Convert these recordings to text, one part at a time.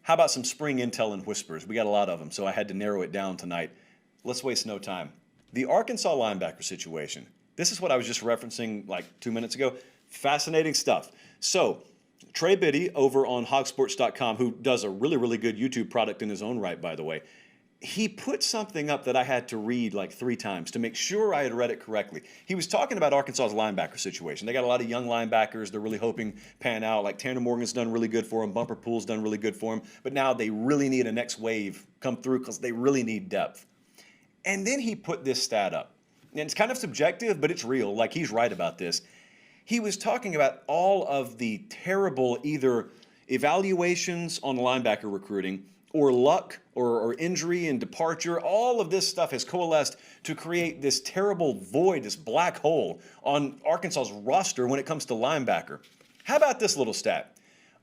How about some spring intel and whispers? We got a lot of them, so I had to narrow it down tonight. Let's waste no time. The Arkansas linebacker situation. This is what I was just referencing like 2 minutes ago. Fascinating stuff. So, Trey Biddy over on hogsports.com, who does a really, really good YouTube product in his own right, by the way, he put something up that I had to read like 3 times to make sure I had read it correctly. He was talking about Arkansas's linebacker situation. They got a lot of young linebackers. They're really hoping pan out. Like Tanner Morgan's done really good for him. Bumper Pool's done really good for him. But now they really need a next wave come through because they really need depth. And then he put this stat up. And it's kind of subjective, but it's real. Like, he's right about this. He was talking about all of the terrible either evaluations on linebacker recruiting or luck or injury and departure. All of this stuff has coalesced to create this terrible void, this black hole on Arkansas's roster when it comes to linebacker. How about this little stat?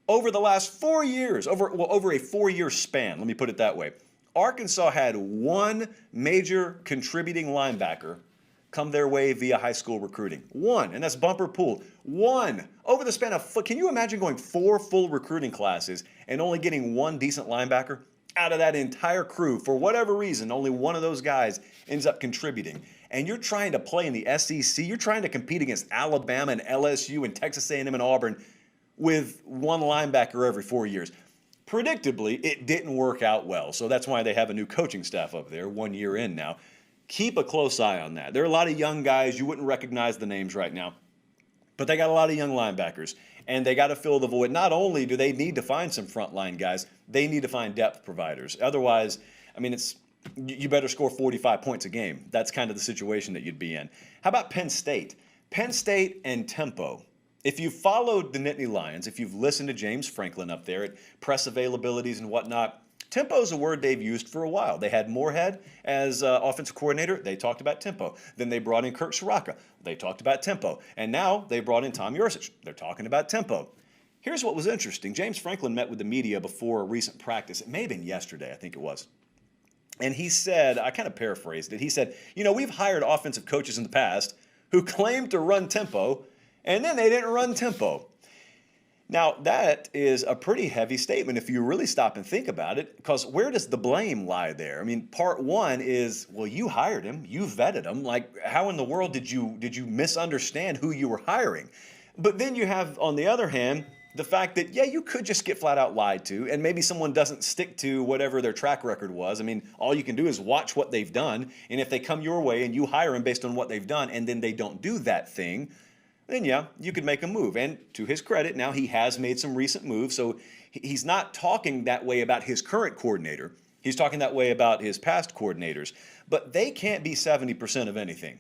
Over the last 4 years, over a 4-year span, let me put it that way, Arkansas had one major contributing linebacker come their way via high school recruiting. One, and that's Bumper Pool. One. Over the span of, can you imagine going 4 full recruiting classes and only getting one decent linebacker? Out of that entire crew, for whatever reason, only one of those guys ends up contributing. And you're trying to play in the SEC, you're trying to compete against Alabama and LSU and Texas A&M and Auburn with one linebacker every 4 years. Predictably, it didn't work out well, so that's why they have a new coaching staff up there 1 year in now. Keep a close eye on that. There are a lot of young guys. You wouldn't recognize the names right now. But they got a lot of young linebackers, and they got to fill the void. Not only do they need to find some frontline guys, they need to find depth providers. Otherwise, I mean, you better score 45 points a game. That's kind of the situation that you'd be in. How about Penn State? Penn State and tempo. If you've followed the Nittany Lions, if you've listened to James Franklin up there at press availabilities and whatnot, tempo is a word they've used for a while. They had Moorhead as offensive coordinator. They talked about tempo. Then they brought in Kirk Soraka. They talked about tempo. And now they brought in Tom Yursich. They're talking about tempo. Here's what was interesting. James Franklin met with the media before a recent practice. It may have been yesterday, I think it was. And he said, I kind of paraphrased it. He said, we've hired offensive coaches in the past who claimed to run tempo, and then they didn't run tempo. Now, that is a pretty heavy statement if you really stop and think about it, because where does the blame lie there? I mean, part one is, well, you hired him, you vetted him. Like, how in the world did you misunderstand who you were hiring? But then you have, on the other hand, the fact that, yeah, you could just get flat out lied to, and maybe someone doesn't stick to whatever their track record was. I mean, all you can do is watch what they've done, and if they come your way and you hire them based on what they've done, and then they don't do that thing, then yeah, you could make a move. And to his credit, now he has made some recent moves, so he's not talking that way about his current coordinator. He's talking that way about his past coordinators. But they can't be 70% of anything.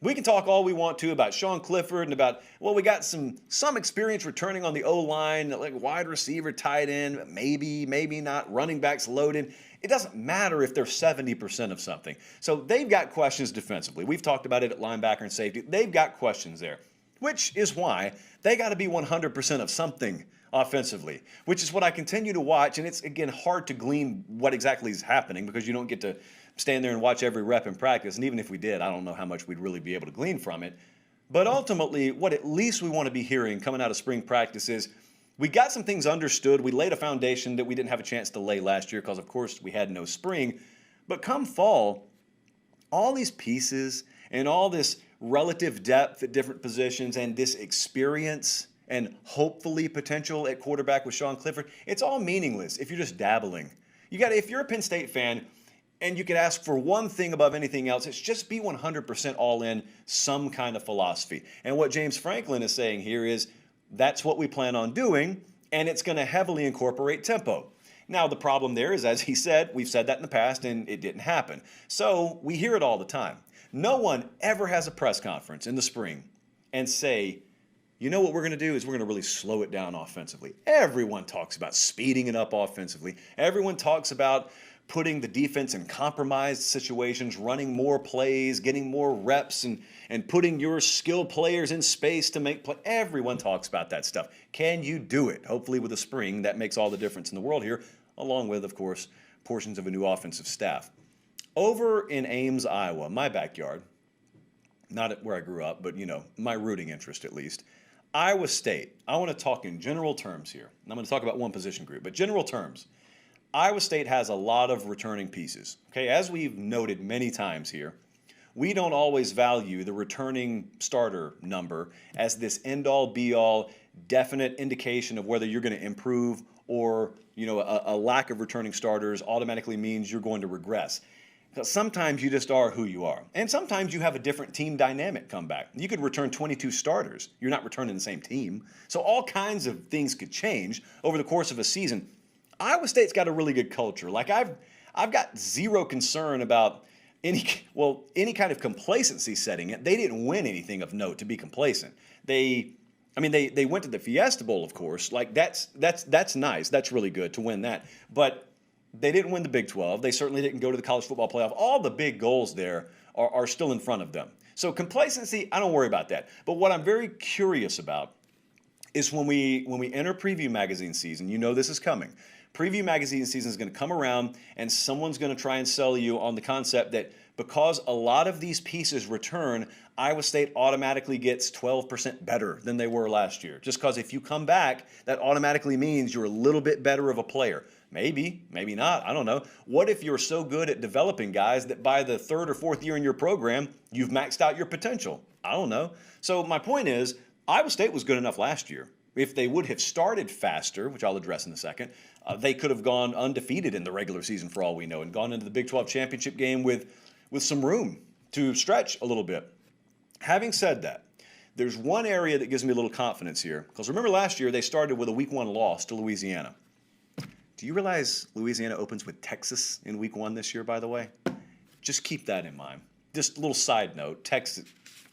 We can talk all we want to about Sean Clifford and about, well, we got some experience returning on the O-line, like wide receiver, tight end, maybe not, running backs loaded. It doesn't matter if they're 70% of something. So they've got questions defensively. We've talked about it at linebacker and safety. They've got questions there, which is why they got to be 100% of something offensively, which is what I continue to watch. And it's, again, hard to glean what exactly is happening because you don't get to stand there and watch every rep in practice. And even if we did, I don't know how much we'd really be able to glean from it. But ultimately, what at least we want to be hearing coming out of spring practice is we got some things understood. We laid a foundation that we didn't have a chance to lay last year because, of course, we had no spring. But come fall, all these pieces and all this relative depth at different positions and this experience and hopefully potential at quarterback with Sean Clifford, it's all meaningless if you're just dabbling. If you're a Penn State fan and you could ask for one thing above anything else, it's just be 100% all in some kind of philosophy. And what James Franklin is saying here is that's what we plan on doing, and it's going to heavily incorporate tempo. Now, the problem there is, as he said, we've said that in the past, and it didn't happen. So we hear it all the time. No one ever has a press conference in the spring and say, you know what we're going to do is we're going to really slow it down offensively. Everyone talks about speeding it up offensively. Everyone talks about putting the defense in compromised situations, running more plays, getting more reps, and putting your skilled players in space to make play. Everyone talks about that stuff. Can you do it? Hopefully with a spring, that makes all the difference in the world here, along with, of course, portions of a new offensive staff. Over in Ames, Iowa, my backyard, not where I grew up, but, my rooting interest at least, Iowa State. I want to talk in general terms here. I'm going to talk about one position group, but general terms. Iowa State has a lot of returning pieces. Okay, as we've noted many times here, we don't always value the returning starter number as this end-all, be-all, definite indication of whether you're going to improve or a lack of returning starters automatically means you're going to regress. Because sometimes you just are who you are. And sometimes you have a different team dynamic come back. You could return 22 starters. You're not returning the same team. So all kinds of things could change over the course of a season. Iowa State's got a really good culture. Like I've got zero concern about any kind of complacency setting it. They didn't win anything of note to be complacent. They went to the Fiesta Bowl, of course. Like that's nice. That's really good to win that. But they didn't win the Big 12. They certainly didn't go to the college football playoff. All the big goals there are still in front of them. So complacency, I don't worry about that. But what I'm very curious about is when we enter preview magazine season, this is coming. Preview magazine season is going to come around and someone's going to try and sell you on the concept that because a lot of these pieces return, Iowa State automatically gets 12% better than they were last year. Just because if you come back, that automatically means you're a little bit better of a player. Maybe, maybe not. I don't know. What if you're so good at developing guys that by the third or fourth year in your program, you've maxed out your potential? I don't know. So my point is, Iowa State was good enough last year. If they would have started faster, which I'll address in a second, they could have gone undefeated in the regular season for all we know and gone into the Big 12 championship game with some room to stretch a little bit. Having said that, there's one area that gives me a little confidence here. Because remember last year, they started with a week 1 loss to Louisiana. Do you realize Louisiana opens with Texas in week 1 this year, by the way? Just keep that in mind. Just a little side note, Texas,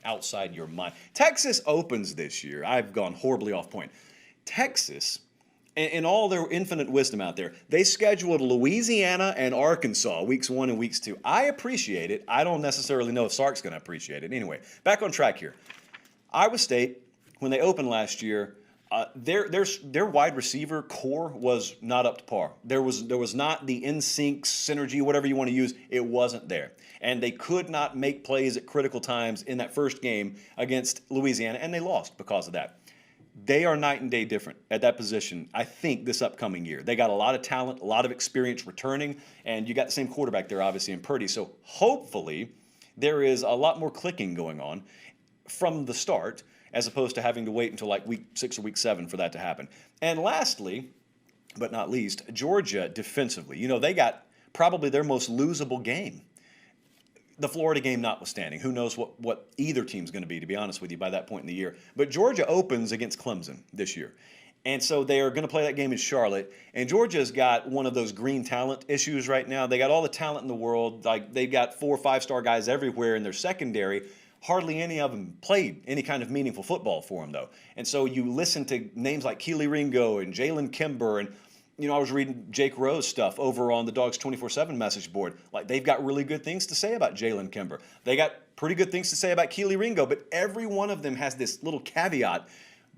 outside your mind. Texas opens this year. I've gone horribly off point. Texas, in all their infinite wisdom out there, they scheduled Louisiana and Arkansas weeks 1 and weeks 2. I appreciate it. I don't necessarily know if Sark's going to appreciate it. Anyway, back on track here. Iowa State, when they opened last year, their wide receiver core was not up to par. There was not the in-sync synergy, whatever you want to use. It wasn't there. And they could not make plays at critical times in that first game against Louisiana, and they lost because of that. They are night and day different at that position, I think, this upcoming year. They got a lot of talent, a lot of experience returning, and you got the same quarterback there, obviously, in Pate. So hopefully there is a lot more clicking going on from the start, as opposed to having to wait until like week 6 or week 7 for that to happen. And lastly, but not least, Georgia defensively. They got probably their most losable game. The Florida game notwithstanding. Who knows what either team's going to be honest with you, by that point in the year. But Georgia opens against Clemson this year. And so they are going to play that game in Charlotte. And Georgia's got one of those green talent issues right now. They got all the talent in the world. Like they've got 4 or 5-star guys everywhere in their secondary. Hardly any of them played any kind of meaningful football for them, though. And so you listen to names like Keely Ringo and Jalen Kimber, and I was reading Jake Rowe's stuff over on the Dogs 24/7 message board. Like they've got really good things to say about Jalen Kimber. They got pretty good things to say about Keely Ringo, but every one of them has this little caveat.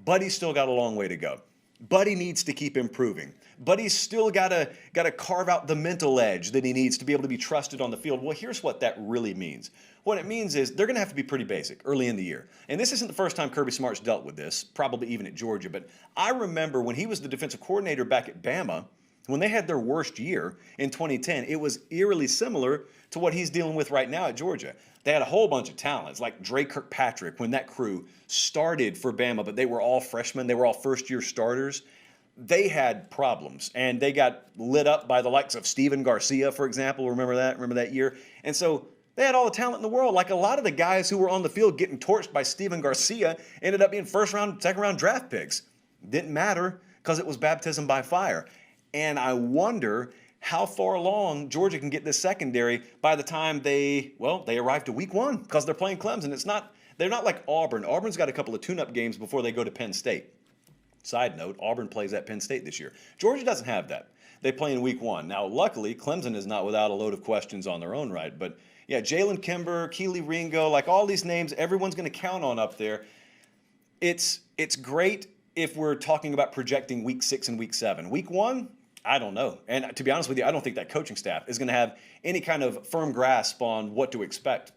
Buddy's still got a long way to go. Buddy needs to keep improving. Buddy's still got to carve out the mental edge that he needs to be able to be trusted on the field. Well, here's what that really means. What it means is they're going to have to be pretty basic early in the year. And this isn't the first time Kirby Smart's dealt with this, probably even at Georgia. But I remember when he was the defensive coordinator back at Bama, when they had their worst year in 2010, it was eerily similar to what he's dealing with right now at Georgia. They had a whole bunch of talents, like Dre Kirkpatrick, when that crew started for Bama, but they were all freshmen. They were all first-year starters. They had problems, and they got lit up by the likes of Steven Garcia, for example. Remember that? Remember that year? And so they had all the talent in the world. Like a lot of the guys who were on the field getting torched by Steven Garcia ended up being first-round, second-round draft picks. Didn't matter because it was baptism by fire. And I wonder how far along Georgia can get this secondary by the time they arrive to week 1 because they're playing Clemson. They're not like Auburn. Auburn's got a couple of tune-up games before they go to Penn State. Side note, Auburn plays at Penn State this year. Georgia doesn't have that. They play in week 1. Now, luckily, Clemson is not without a load of questions on their own right. But, yeah, Jalen Kimber, Keely Ringo, like all these names, everyone's going to count on up there. It's great if we're talking about projecting week 6 and week 7. Week 1, I don't know. And to be honest with you, I don't think that coaching staff is going to have any kind of firm grasp on what to expect.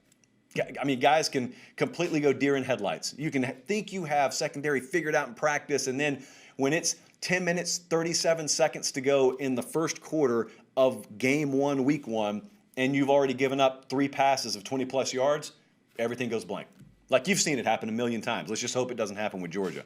I mean, guys can completely go deer in headlights. You can think you have secondary figured out in practice, and then when it's 10 minutes, 37 seconds to go in the first quarter of game 1, week 1, and you've already given up 3 passes of 20-plus yards, everything goes blank. Like, you've seen it happen a million times. Let's just hope it doesn't happen with Georgia.